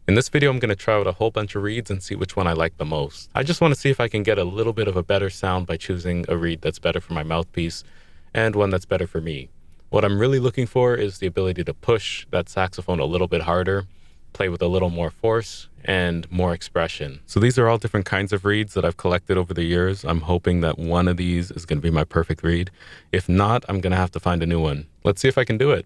In this video, I'm going to try out a whole bunch of reeds and see which one I like the most. I just want to see if I can get a little bit of a better sound by choosing a reed that's better for my mouthpiece and one that's better for me. What I'm really looking for is the ability to push that saxophone a little bit harder, play with a little more force and more expression. So these are all different kinds of reeds that I've collected over the years. I'm hoping that one of these is going to be my perfect reed. If not, I'm going to have to find a new one. Let's see if I can do it.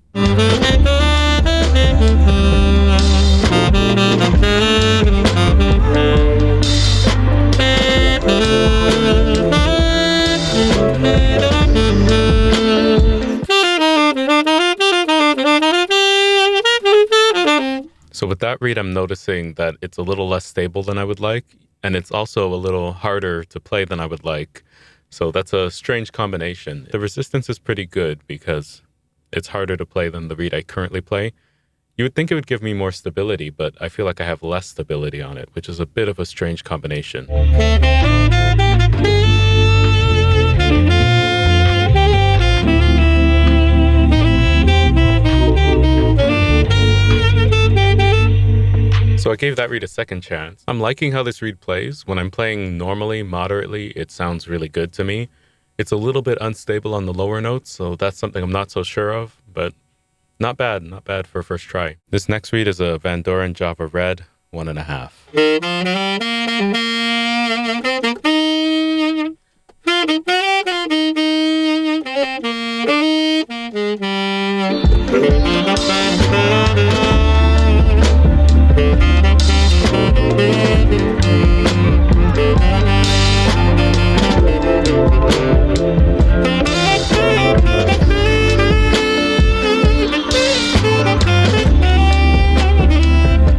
So with that reed, I'm noticing that it's a little less stable than I would like, and it's also a little harder to play than I would like. So that's a strange combination. The resistance is pretty good because it's harder to play than the reed I currently play. You would think it would give me more stability, but I feel like I have less stability on it, which is a bit of a strange combination. So I gave that reed a second chance. I'm liking how this reed plays. When I'm playing normally, moderately, it sounds really good to me. It's a little bit unstable on the lower notes, so that's something I'm not so sure of, but not bad for a first try. This next reed is a Van Doren Java Red 1.5.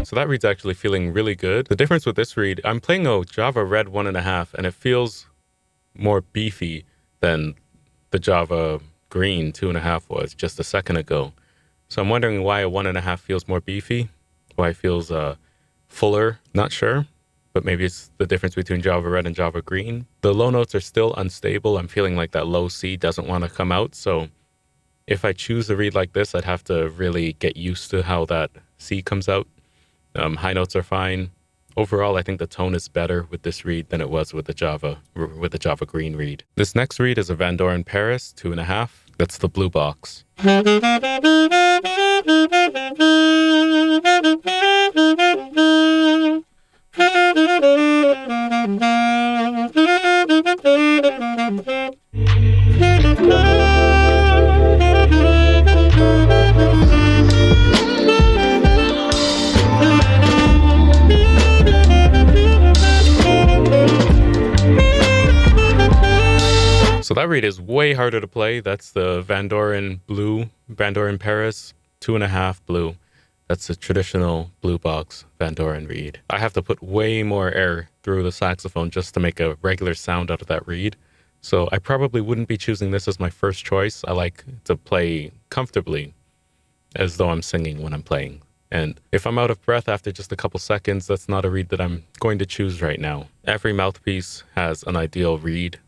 So that reed's actually feeling really good. The difference with this reed, I'm playing a Java Red 1.5 and it feels more beefy than the Java Green 2.5 was just a second ago. So I'm wondering why a 1.5 feels more beefy, why it feels fuller, not sure, but maybe it's the difference between Java Red and Java Green. The low notes are still unstable. I'm feeling like that low C doesn't want to come out. So if I choose a reed like this, I'd have to really get used to how that C comes out. High notes are fine. Overall, I think the tone is better with this reed than it was with the Java Green reed. This next reed is a Van Doren Paris 2.5. That's the blue box. So that reed is way harder to play. That's the Van Doren Paris 2.5 blue. That's the traditional blue box Van Doren reed. I have to put way more air through the saxophone just to make a regular sound out of that reed. So I probably wouldn't be choosing this as my first choice. I like to play comfortably as though I'm singing when I'm playing. And if I'm out of breath after just a couple seconds, that's not a reed that I'm going to choose right now. Every mouthpiece has an ideal reed,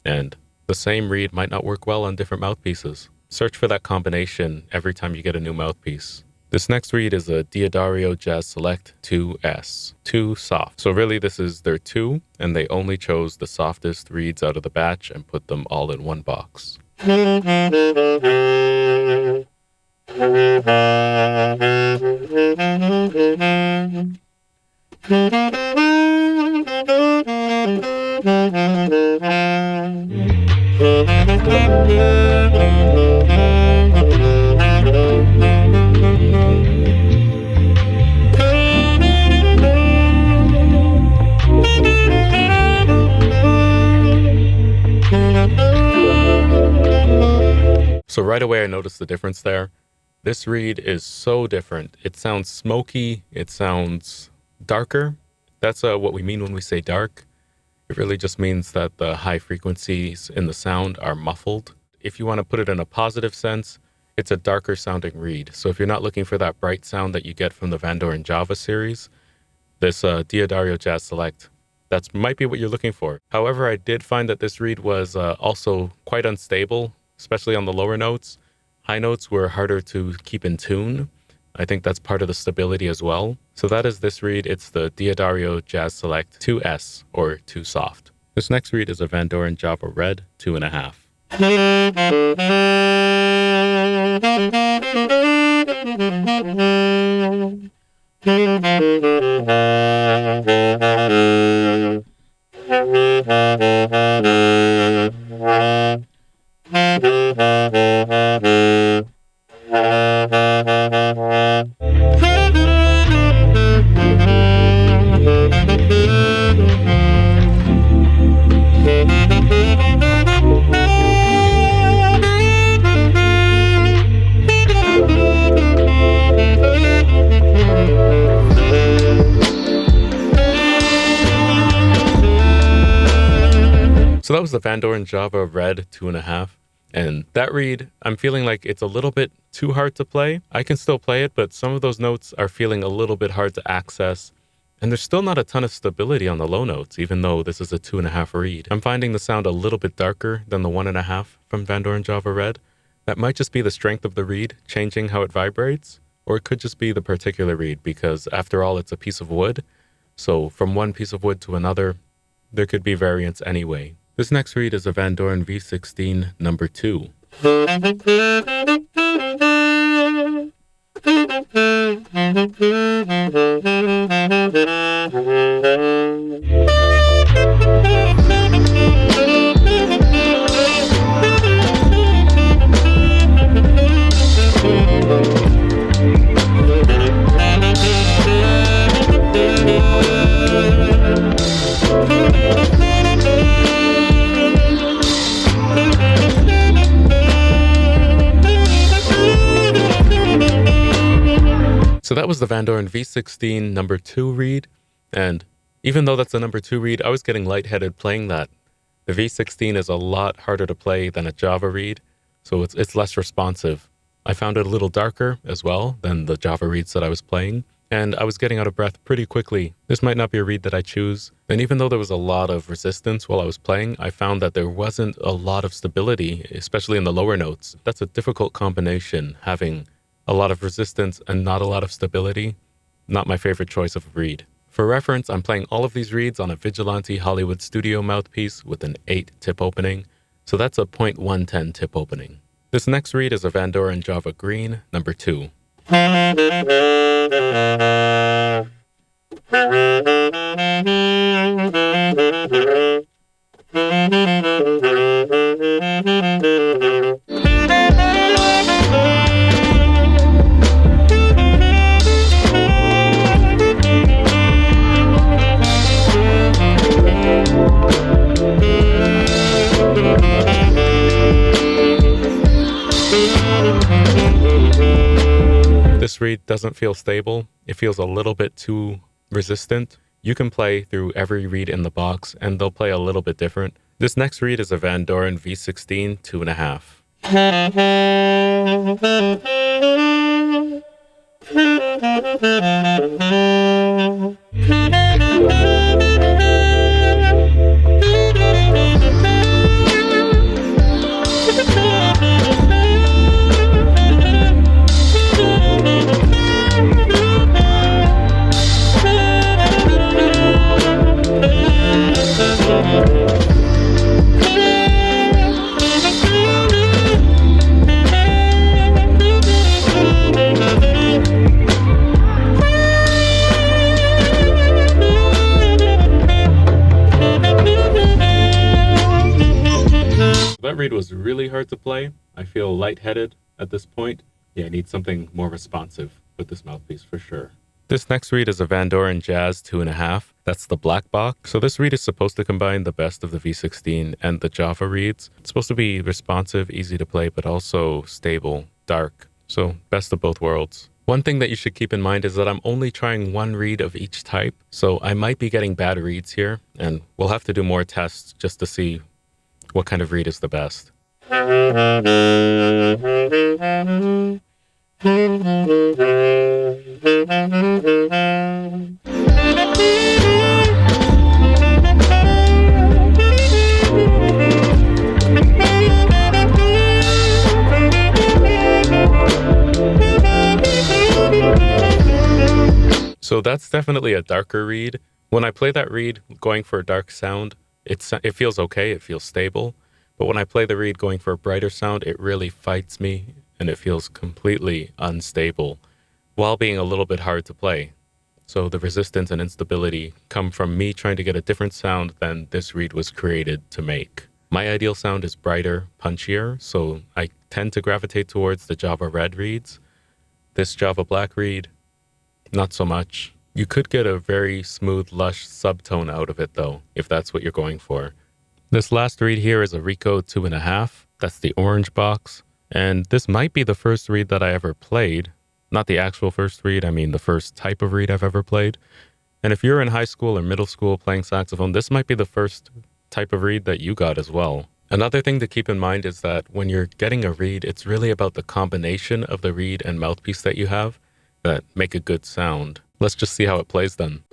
and the same reed might not work well on different mouthpieces. Search for that combination every time you get a new mouthpiece. This next reed is a Diodario Jazz Select 2S, 2 soft. So really this is their 2, and they only chose the softest reeds out of the batch and put them all in one box. So right away I noticed the difference there. This reed is so different. It sounds smoky, it sounds darker. That's what we mean when we say dark. It really just means that the high frequencies in the sound are muffled. If you want to put it in a positive sense, it's a darker sounding reed. So if you're not looking for that bright sound that you get from the Van Doren Java series, this Diodario Jazz Select, that might be what you're looking for. However, I did find that this reed was also quite unstable, especially on the lower notes. High notes were harder to keep in tune. I think that's part of the stability as well. So that is this reed. It's the Diodario Jazz Select 2S, or 2 soft. This next reed is a Van Doren Java Red 2.5. So that was the Van Doren Java Red 2.5. And that reed, I'm feeling like it's a little bit too hard to play. I can still play it, but some of those notes are feeling a little bit hard to access. And there's still not a ton of stability on the low notes, even though this is a 2.5 reed. I'm finding the sound a little bit darker than the 1.5 from Van Doren Java Red. That might just be the strength of the reed changing how it vibrates, or it could just be the particular reed, because after all, it's a piece of wood. So from one piece of wood to another, there could be variance anyway. This next reed is a Van Doren V16 number 2. So that was the Van Doren V16 number 2 reed, and even though that's a number 2 reed, I was getting lightheaded playing that. The V16 is a lot harder to play than a Java reed, so it's less responsive. I found it a little darker as well than the Java reeds that I was playing, and I was getting out of breath pretty quickly. This might not be a reed that I choose, and even though there was a lot of resistance while I was playing, I found that there wasn't a lot of stability, especially in the lower notes. That's a difficult combination, having a lot of resistance and not a lot of stability. Not my favorite choice of a reed. For reference, I'm playing all of these reeds on a Vigilante Hollywood Studio mouthpiece with an 8 tip opening, so that's a 0.110 tip opening. This next reed is a Van Doren Java Green number 2. This reed doesn't feel stable. It feels a little bit too resistant. You can play through every reed in the box and they'll play a little bit different. This next reed is a Van Doren V16 2.5. That reed was really hard to play. I feel lightheaded at this point. Yeah, I need something more responsive with this mouthpiece for sure. This next reed is a Van Doren Jazz 2.5. That's the black box. So this reed is supposed to combine the best of the V16 and the Java reeds. It's supposed to be responsive, easy to play, but also stable, dark. So best of both worlds. One thing that you should keep in mind is that I'm only trying one reed of each type. So I might be getting bad reeds here, and we'll have to do more tests just to see what kind of reed is the best. So that's definitely a darker reed. When I play that reed going for a dark sound, it feels okay, it feels stable. But when I play the reed going for a brighter sound, it really fights me and it feels completely unstable while being a little bit hard to play. So the resistance and instability come from me trying to get a different sound than this reed was created to make. My ideal sound is brighter, punchier, so I tend to gravitate towards the Java Red reeds. This Java Black reed, not so much. You could get a very smooth, lush subtone out of it though, if that's what you're going for. This last reed here is a Rico 2.5. That's the orange box. And this might be the first reed that I ever played. Not the actual first reed, I mean the first type of reed I've ever played. And if you're in high school or middle school playing saxophone, this might be the first type of reed that you got as well. Another thing to keep in mind is that when you're getting a reed, it's really about the combination of the reed and mouthpiece that you have that make a good sound. Let's just see how it plays then.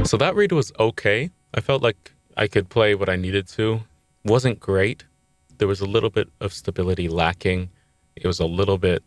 So that reed was okay. I felt like I could play what I needed to. Wasn't great. There was a little bit of stability lacking. It was a little bit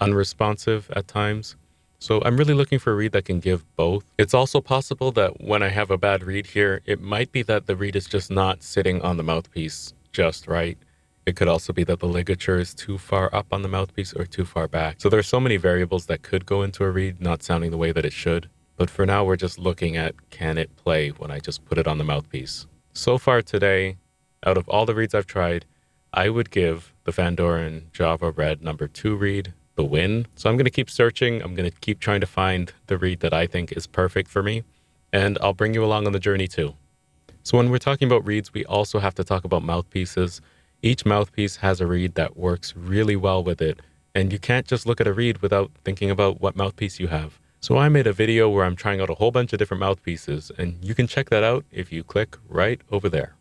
unresponsive at times. So I'm really looking for a reed that can give both. It's also possible that when I have a bad reed here, it might be that the reed is just not sitting on the mouthpiece just right. It could also be that the ligature is too far up on the mouthpiece or too far back. So there's so many variables that could go into a reed not sounding the way that it should. But for now, we're just looking at, can it play when I just put it on the mouthpiece? So far today, out of all the reeds I've tried, I would give the Van Doren Java Red number 2 reed the win. So I'm going to keep searching. I'm going to keep trying to find the reed that I think is perfect for me. And I'll bring you along on the journey too. So when we're talking about reeds, we also have to talk about mouthpieces. Each mouthpiece has a reed that works really well with it. And you can't just look at a reed without thinking about what mouthpiece you have. So I made a video where I'm trying out a whole bunch of different mouthpieces, and you can check that out if you click right over there.